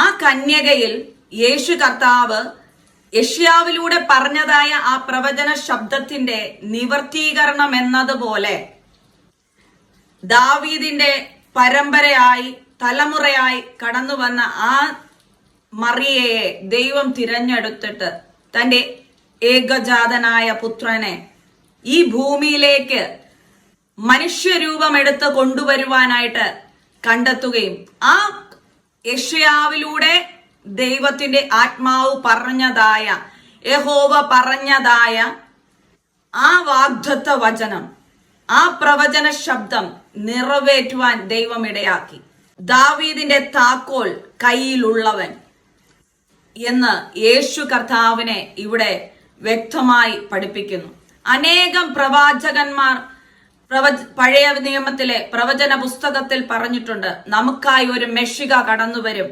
ആ കന്യകയിൽ യേശു കർത്താവ് യെശയ്യാവിലൂടെ പറഞ്ഞതായ ആ പ്രവചന ശബ്ദത്തിന്റെ നിവർത്തീകരണം എന്നതുപോലെ ദാവീദിന്റെ പരമ്പരയായി തലമുറയായി കടന്നു വന്ന ആ മറിയയെ ദൈവം തിരഞ്ഞെടുത്തിട്ട് തന്റെ ഏകജാതനായ പുത്രനെ ഈ ഭൂമിയിലേക്ക് മനുഷ്യരൂപമെടുത്ത് കൊണ്ടുവരുവാനായിട്ട് കണ്ടെത്തുകയും ആ യെശയ്യാവിലൂടെ ദൈവത്തിന്റെ ആത്മാവ് പറഞ്ഞതായ യഹോവ പറഞ്ഞതായ ആ വാഗ്ദത്ത വചനം, ആ പ്രവചന ശബ്ദം നിറവേറ്റുവാൻ ദൈവം ഇടയാക്കി. ദാവീദിന്റെ താക്കോൽ കയ്യിലുള്ളവൻ എന്ന് യേശു കർത്താവിനെ ഇവിടെ വ്യക്തമായി പഠിപ്പിക്കുന്നു. അനേകം പ്രവാചകന്മാർ പഴയ നിയമത്തിലെ പ്രവചന പുസ്തകത്തിൽ പറഞ്ഞിട്ടുണ്ട്, നമുക്കായി ഒരു മെഷിക കടന്നു വരും,